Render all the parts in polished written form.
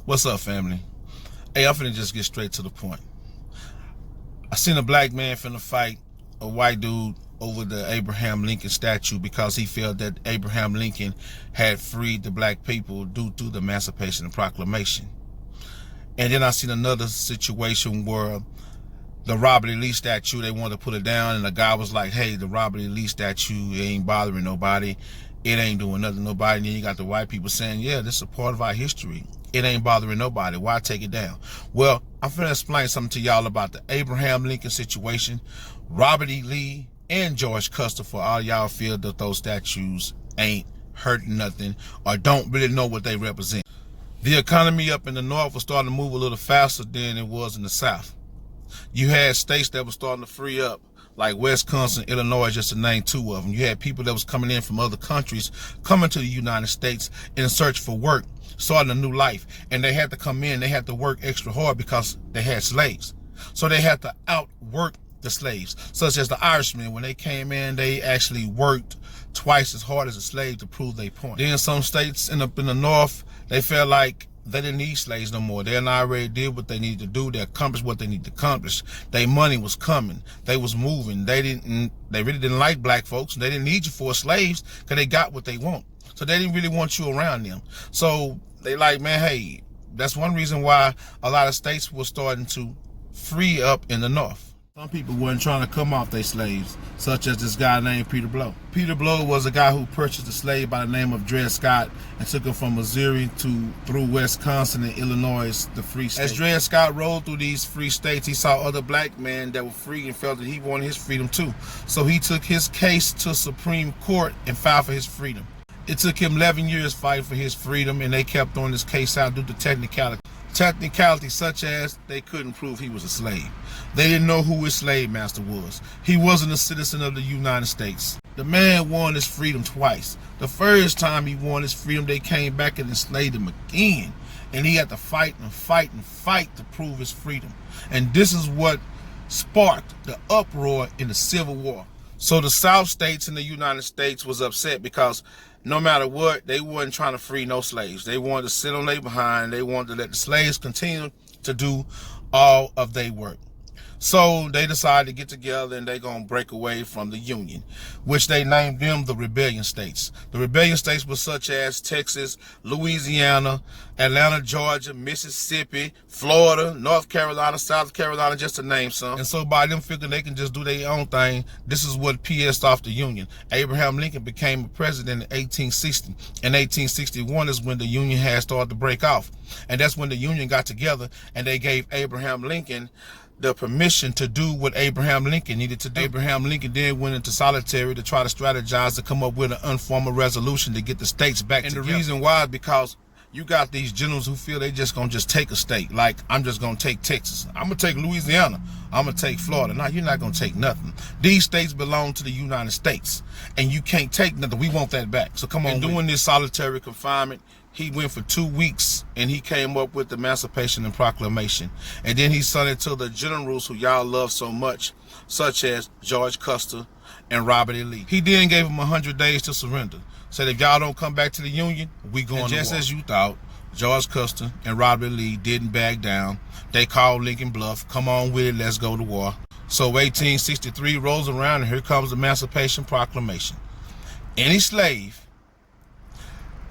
What's up, family? Hey, I'm finna just get straight to the point. I seen a black man finna fight a white dude over the Abraham Lincoln statue because he felt that Abraham Lincoln had freed the black people due to the Emancipation Proclamation. And then I seen another situation where the Robert E. Lee statue, they wanted to put it down, and the guy was like, hey, the Robert E. Lee statue, it ain't bothering nobody. It ain't doing nothing to nobody. And then you got the white people saying, yeah, this is a part of our history. It ain't bothering nobody. Why take it down? Well, I'm finna explain something to y'all about the Abraham Lincoln situation, Robert E. Lee, and George Custer, for all y'all feel that those statues ain't hurting nothing or don't really know what they represent. The economy up in the North was starting to move a little faster than it was in the South. You had states that were starting to free up, like Wisconsin, Illinois, just to name two of them. You had people that was coming in from other countries, coming to the United States in search for work, starting a new life. And they had to come in, they had to work extra hard because they had slaves. So they had to outwork the slaves, such as the Irishmen. When they came in, they actually worked twice as hard as a slave to prove their point. Then some states up in the North, they felt like they didn't need slaves no more. They already did what they needed to do. They accomplished what they needed to accomplish. Their money was coming. They was moving. They really didn't like black folks. They didn't need you for slaves because they got what they want. So they didn't really want you around them. So they like, man, hey, that's one reason why a lot of states were starting to free up in the North. Some people weren't trying to come off their slaves, such as this guy named Peter Blow. Peter Blow was a guy who purchased a slave by the name of Dred Scott and took him from Missouri through Wisconsin and Illinois, the free states. As Dred Scott rode through these free states, he saw other black men that were free and felt that he wanted his freedom too. So he took his case to Supreme Court and filed for his freedom. It took him 11 years fighting for his freedom, and they kept throwing this case out due to technicalities such as they couldn't prove he was a slave. They didn't know who his slave master was. He wasn't a citizen of the United States. The man won his freedom twice. The first time he won his freedom, they came back and enslaved him again. And he had to fight and fight and fight to prove his freedom. And this is what sparked the uproar in the Civil War. So the South states in the United States was upset because no matter what, they weren't trying to free no slaves. They wanted to sit on their behind. They wanted to let the slaves continue to do all of their work. So they decided to get together and they're going to break away from the Union, which they named them the Rebellion States. The Rebellion States were such as Texas, Louisiana, Atlanta, Georgia, Mississippi, Florida, North Carolina, South Carolina, just to name some. And so by them figuring they can just do their own thing, this is what pissed off the Union. Abraham Lincoln became a president in 1860. In 1861 is when the Union had started to break off. And that's when the Union got together and they gave Abraham Lincoln the permission to do what Abraham Lincoln needed to do. Abraham Lincoln then went into solitary to try to strategize to come up with an informal resolution to get the states back together. And the reason why is because you got these generals who feel they just gonna take a state. Like, I'm just gonna take Texas. I'm gonna take Louisiana. I'm gonna take Florida. No, you're not gonna take nothing. These states belong to the United States, and you can't take nothing. We want that back. So come on. And doing this solitary confinement, he went for 2 weeks and he came up with the Emancipation and Proclamation. And then he sent it to the generals who y'all love so much, such as George Custer and Robert E. Lee. He then gave them 100 days to surrender. Said, if y'all don't come back to the Union, we going to war. Just as you thought, George Custer and Robert E. Lee didn't back down. They called Lincoln bluff. Come on with it, let's go to war. So 1863 rolls around and here comes the Emancipation Proclamation. Any slave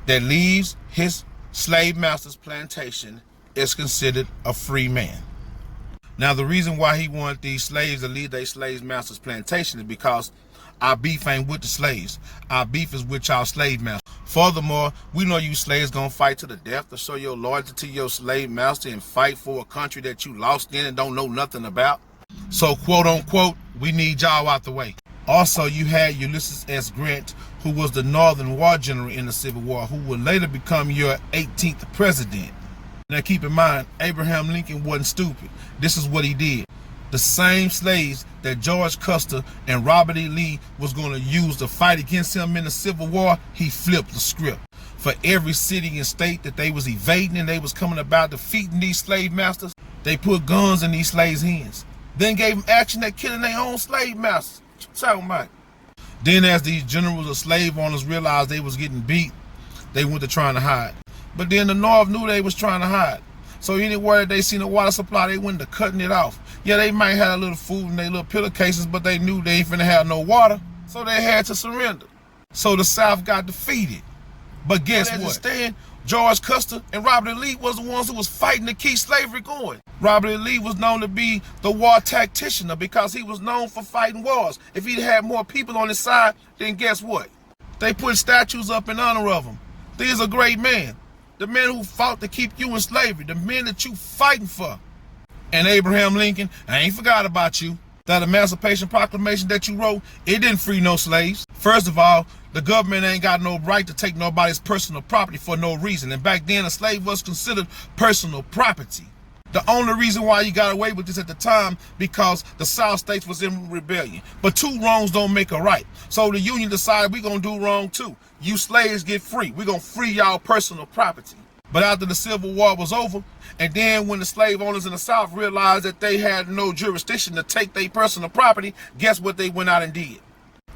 that leaves his slave master's plantation is considered a free man. Now, the reason why he wanted these slaves to leave their slave master's plantation is because our beef ain't with the slaves. Our beef is with y'all slave master. Furthermore, we know you slaves gonna fight to the death to show your loyalty to your slave master and fight for a country that you lost in and don't know nothing about. So, quote unquote, we need y'all out the way. Also, you had Ulysses S. Grant, who was the Northern War General in the Civil War, who would later become your 18th president. Now keep in mind, Abraham Lincoln wasn't stupid. This is what he did. The same slaves that George Custer and Robert E. Lee was going to use to fight against him in the Civil War, he flipped the script. For every city and state that they was evading and they was coming about defeating these slave masters, they put guns in these slaves' hands. Then gave them action at killing their own slave masters. Talking about. Then as these generals or slave owners realized they was getting beat, they went to trying to hide. But then the North knew they was trying to hide. So anywhere that they seen a water supply, they went to cutting it off. Yeah, they might have a little food in their little pillowcases, but they knew they ain't finna have no water, so they had to surrender. So the South got defeated. But guess what? Stand, George Custer and Robert E. Lee was the ones who was fighting to keep slavery going. Robert E. Lee was known to be the war tactician because he was known for fighting wars. If he'd had more people on his side, then guess what? They put statues up in honor of him. These are great men. The men who fought to keep you in slavery, the men that you fighting for. And Abraham Lincoln, I ain't forgot about you. That Emancipation Proclamation that you wrote, it didn't free no slaves. First of all, the government ain't got no right to take nobody's personal property for no reason. And back then, a slave was considered personal property. The only reason why you got away with this at the time, because the South states was in rebellion. But two wrongs don't make a right. So the Union decided we're going to do wrong too. You slaves get free. We're going to free y'all personal property. But after the Civil War was over, and then when the slave owners in the South realized that they had no jurisdiction to take their personal property, guess what they went out and did?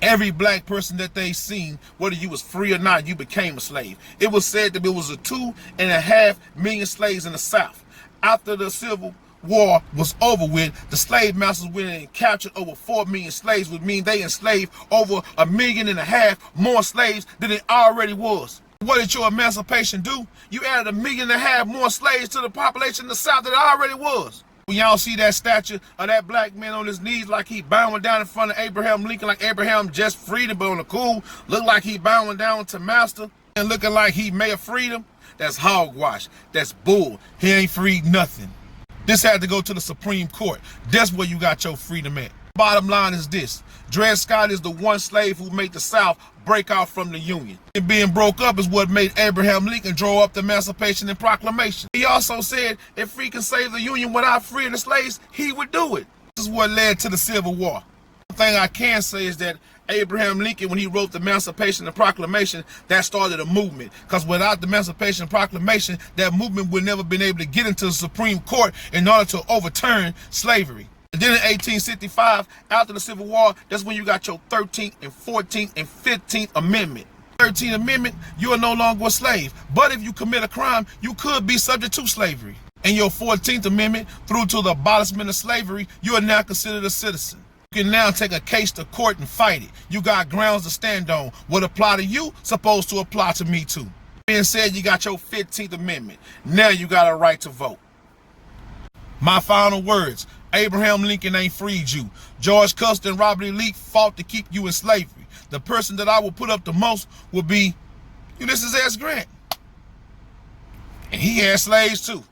Every black person that they seen, whether you was free or not, you became a slave. It was said that there was a 2.5 million slaves in the South. After the Civil War was over with, the slave masters went in and captured over 4 million slaves, which means they enslaved over 1.5 million more slaves than it already was. What did your emancipation do? You added 1.5 million more slaves to the population in the South than it already was. When y'all see that statue of that black man on his knees like he bowing down in front of Abraham Lincoln, like Abraham just freed him, but on the cool, look like he bowing down to master and looking like he may have freed him, that's hogwash. That's bull. He ain't freed nothing. This had to go to the Supreme Court. That's where you got your freedom at. Bottom line is this. Dred Scott is the one slave who made the South break out from the Union. And being broke up is what made Abraham Lincoln draw up the Emancipation and Proclamation. He also said if he can save the Union without freeing the slaves, he would do it. This is what led to the Civil War. The thing I can say is that Abraham Lincoln, when he wrote the Emancipation and Proclamation, that started a movement. Because without the Emancipation and Proclamation, that movement would never been able to get into the Supreme Court in order to overturn slavery. And then in 1865, after the Civil War, that's when you got your 13th and 14th and 15th Amendment. 13th Amendment, you are no longer a slave. But if you commit a crime, you could be subject to slavery. And your 14th Amendment, through to the abolishment of slavery, you are now considered a citizen. You can now take a case to court and fight it. You got grounds to stand on. What apply to you, supposed to apply to me too. Being said, you got your 15th Amendment. Now you got a right to vote. My final words. Abraham Lincoln ain't freed you. George Custer and Robert E. Lee fought to keep you in slavery. The person that I will put up the most will be Ulysses S. Grant. And he had slaves too.